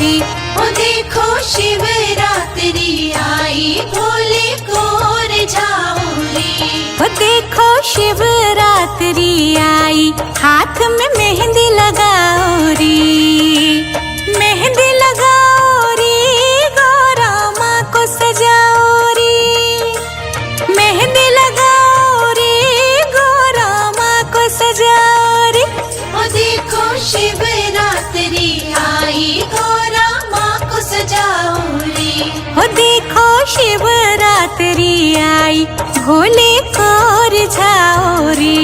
री। ओ देखो शिवरात्रि आई, भोले को रिझाओ रे। ओ देखो शिवरात्रि आई, हाथ में मेहंदी लगाओ री। मेहंदी लगाओ री, गौरा माँ को सजाओ री। मेहंदी लगाओ री, गौरा माँ को सजाओ री। ओ देखो शिवरात्रि आई, गौरा माँ को सजाओ रे। ओ देखो शिवरात्रि आई, भोले को रिझाओ री।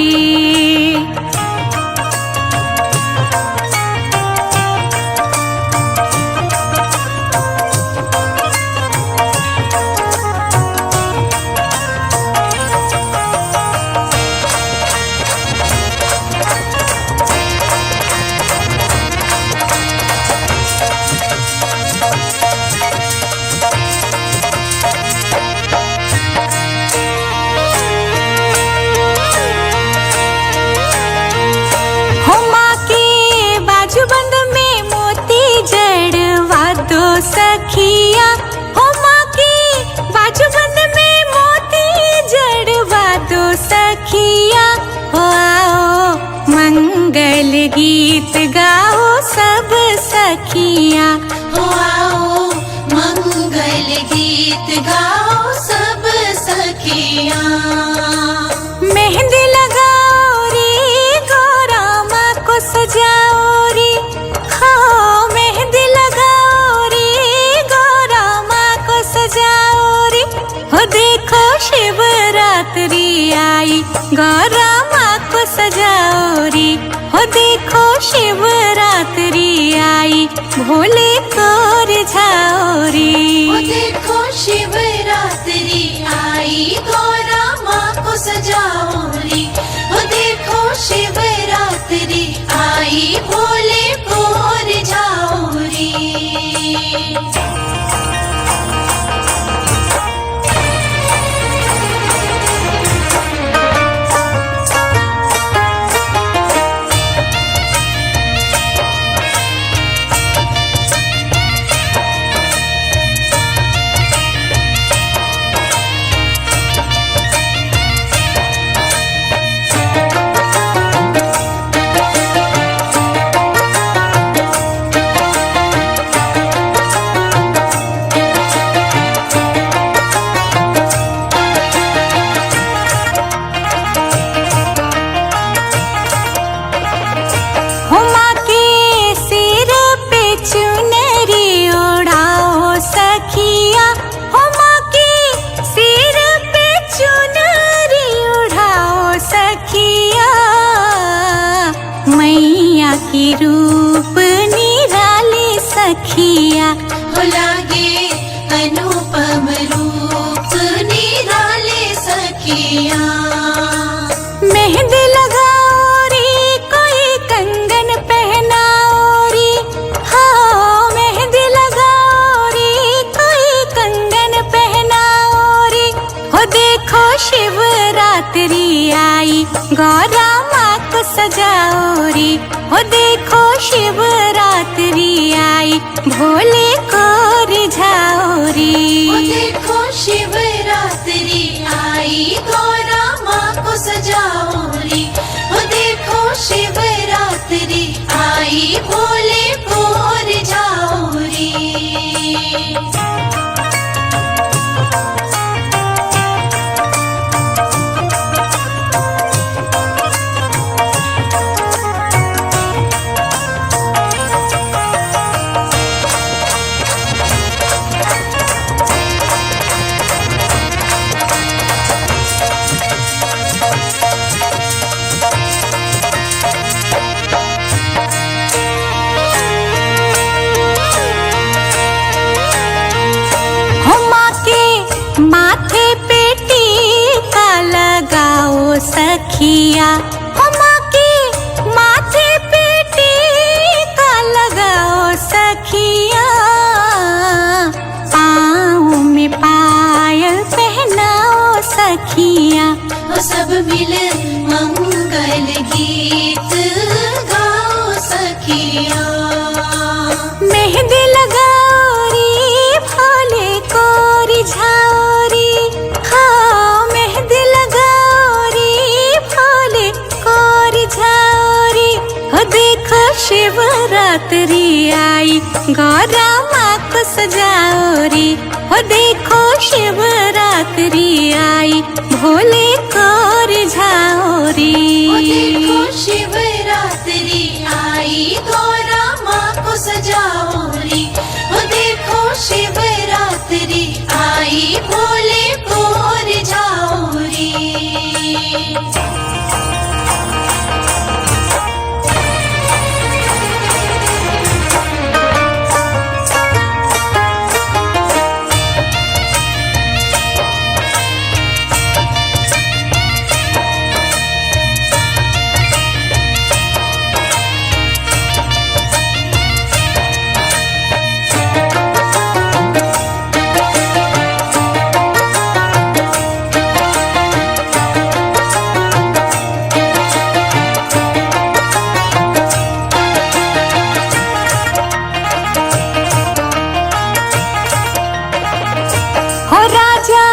सखिया हो माँ की बाजूबंद में मोती जड़वा दो सखिया। हो आओ मंगल गीत गाओ सब सखिया। हो आओ मंगल गीत गाओ सब सखिया। मेहंदी लगाओ री, गौरा माँ को सजाओ री। हो मेहंदी लगाओ री, गौरा माँ को सजाओ री। हो देखो शिवरात्रि आई, गौरा माँ को सजाओ री। हो देखो शिवरात्रि आई, भोले को रिझाओ री। ओ देखो शिवरात्रि आई, गौरा माँ को सजाओ रे। ओ देखो शिवरात्रि आई, भोले को रिझाओ रे। की रूप निराले सखिया। हो लागे अनुपम रूप निराले सखिया। मेहंदी लगाओ री, कोई कंगन पहनाओ री। हाँ मेहंदी लगाओ री, कोई कंगन पहनाओ री। हो देखो शिवरात्रि आई, गौरा माँ को सजाओ री। हो देखो शिवरात्रि आई, भोले को रिझाओ री। हो देखो शिवरात्रि आई, गौरा माँ को सजाओ री। हो देखो शिवरात्रि आई, भोले को रिझाओ री। सखिया। हो माँ के माथे पे टीका लगाओ सखिया। पाँव में पायल पहनाओ सखिया। हो सब मिल मंगल गीत गाओ सखिया। मेहंदी लगाओरी भोले को रिझाओरी, हाँ मेहंदी लगाओरी भोले को रिझाओरी। हो देखो शिवरात्रि आई गौरा माँ को सजाओरी। हो देखो शिवरात्रि आई भोले को रिझाओरी। ओ देखो शिवरात्रि आई गौरा माँ को सजाओरी। ओ देखो शिवरात्रि आई भोले को रिझाओरी। हो राजा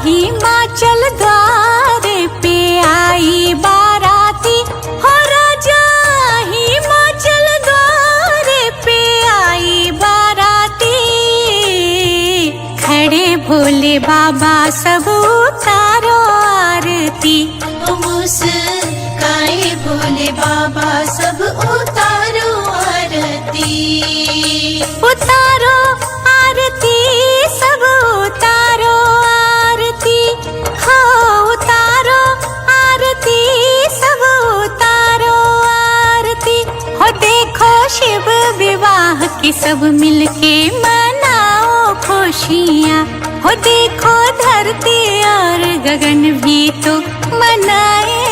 हिमाचल द्वार पे आई बाराती। हो राजा हिमाचल द्वार पे आई बाराती। खड़े भोले बाबा सब उतारो आरती। ओ मुस्काए भोले बाबा सब उतारो आरती। उतारो आरती सब उतारो आरती, हो उतारो आरती सब उतारो आरती। हो देखो शिव विवाह की सब मिलके मनाओ खुशियाँ। हो देखो धरती और गगन भी तो मनाए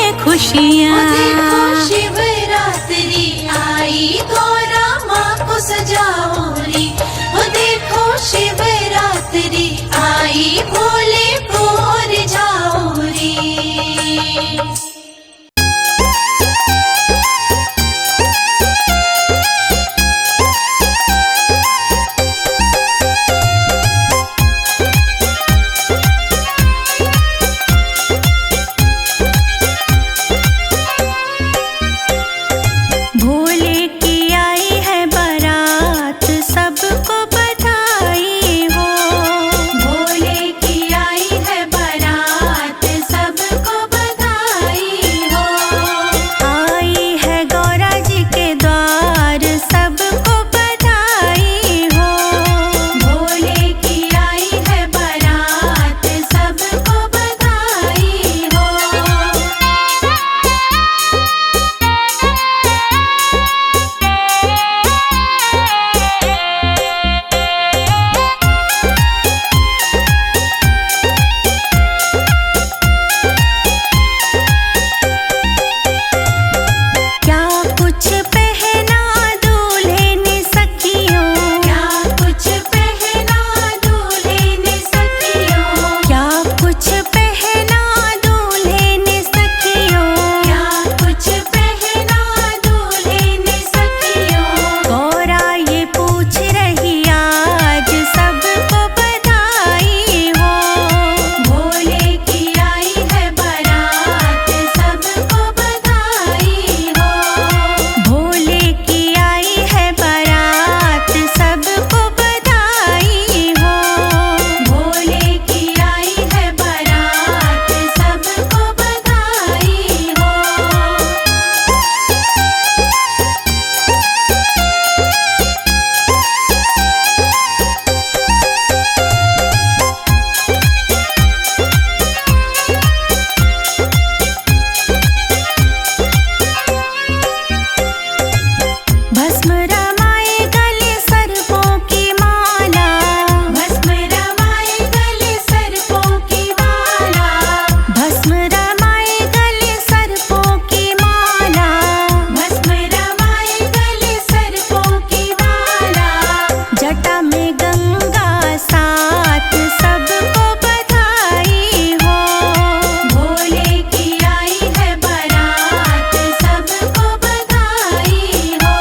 ओ खुशियाँ। देखो शिवरात्रि आई गौरा माँ को सजाओरी। ओ देखो शिवरात्रि आई भोले को रिझाओरी। भोले की आई है बारात सबको बधाई हो। भोले की आई है बारात सबको बधाई हो। आई है गौरा जी के द्वार सबको बधाई हो। भोले की आई है बारात सबको बधाई हो। क्या कुछ पहना दूल्हे ने सखियों, क्या कुछ पहना दूल्हे ने सखियों। क्या कुछ पहना दूल्हे ने सखियों। क्या कुछ पहना दूल्हे ने सखियों। गौरा ये पूछ रही आज सबको बधाई हो। भोले की आई है बारात सबको बधाई हो। भोले की आई है बारात सबको बधाई हो। भोले की आई है बारात सबको बधाई हो। भस्म रमाए गले सर्पों की माला। भस्म रमाए गले सर्पों की माला। भस्म रमाए गले सर्पों की माला। भस्म रमाए गले सर्पों की माला। जटा में गंगा साथ सबको बधाई हो। भोले की आई है बारात सबको बधाई हो।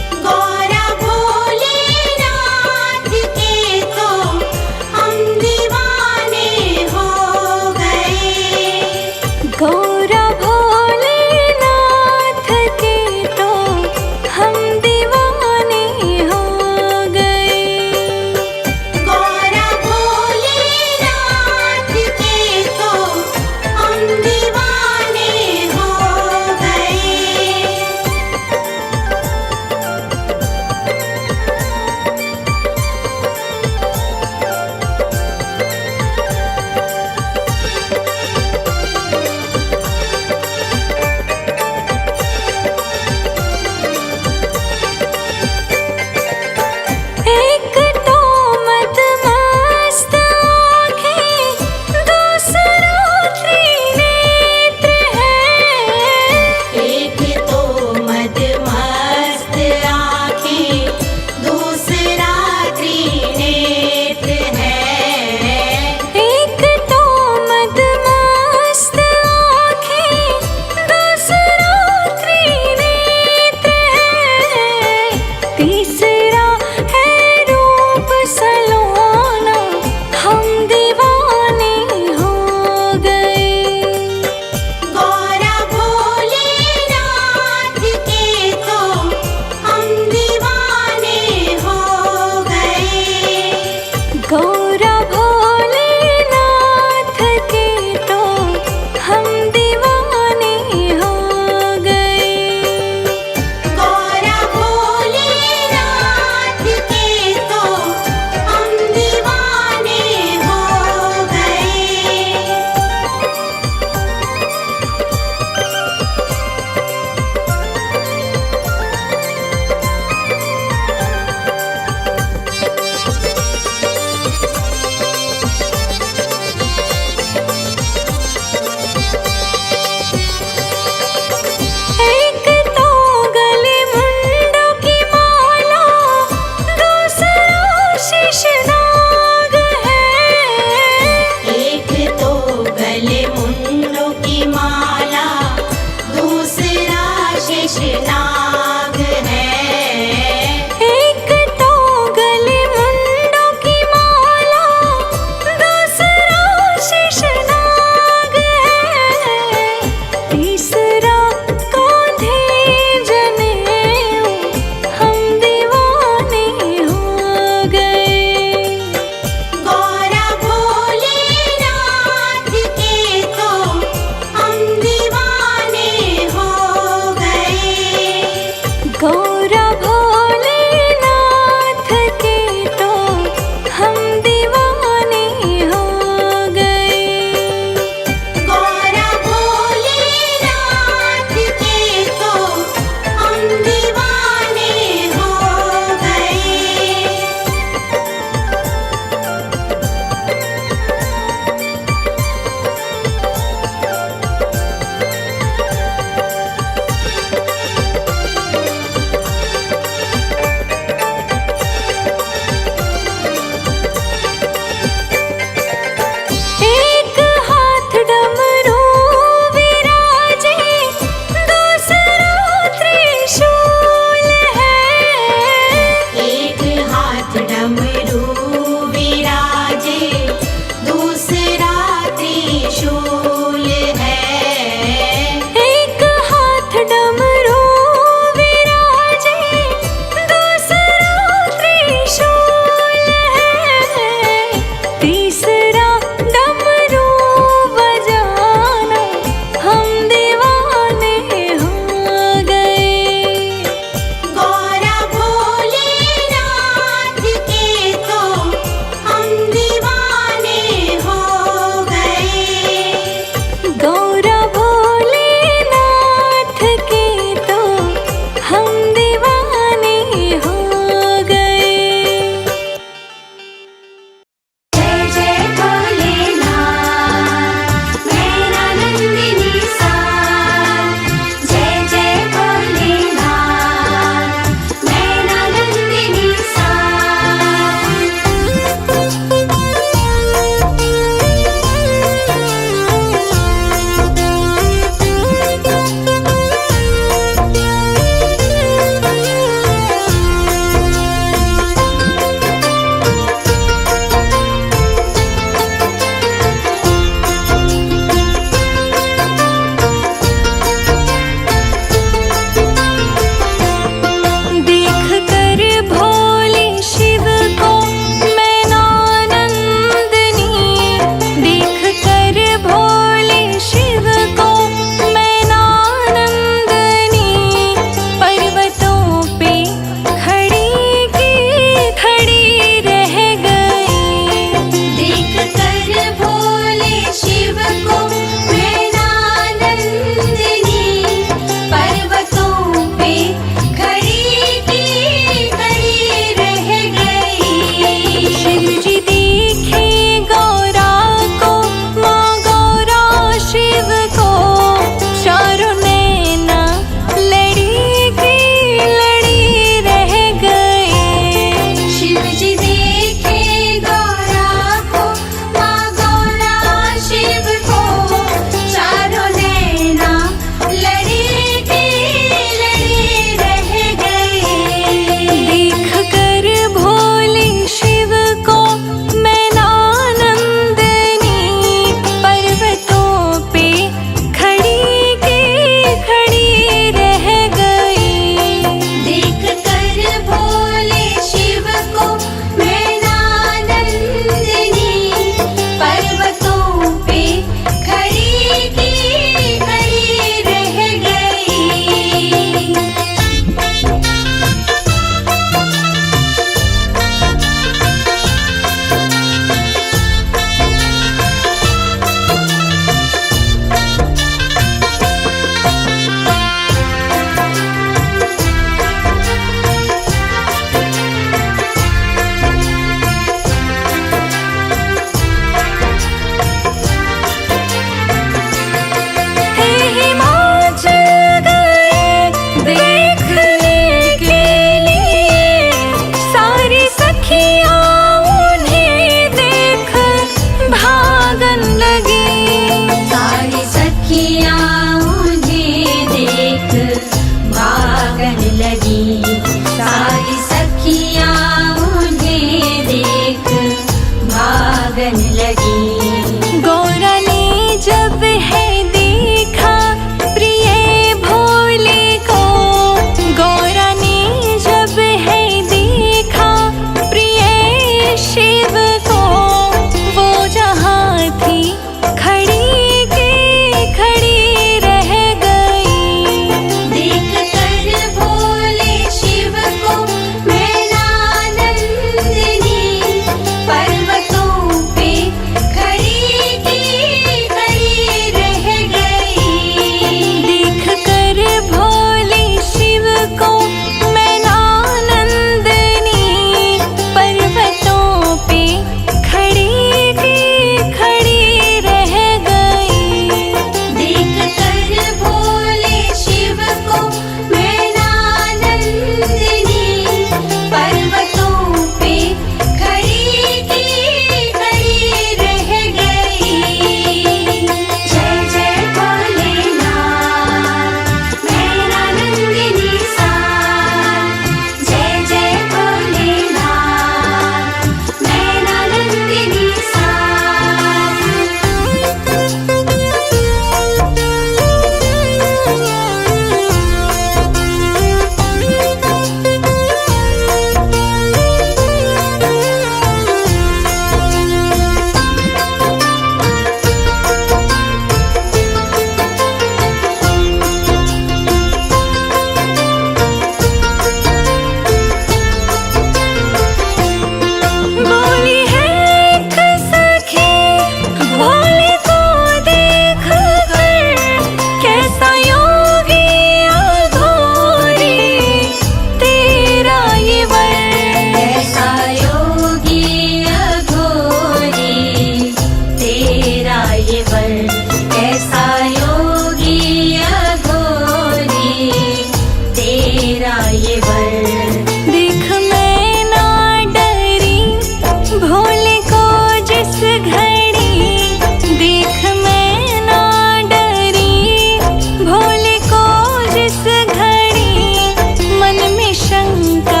शंकर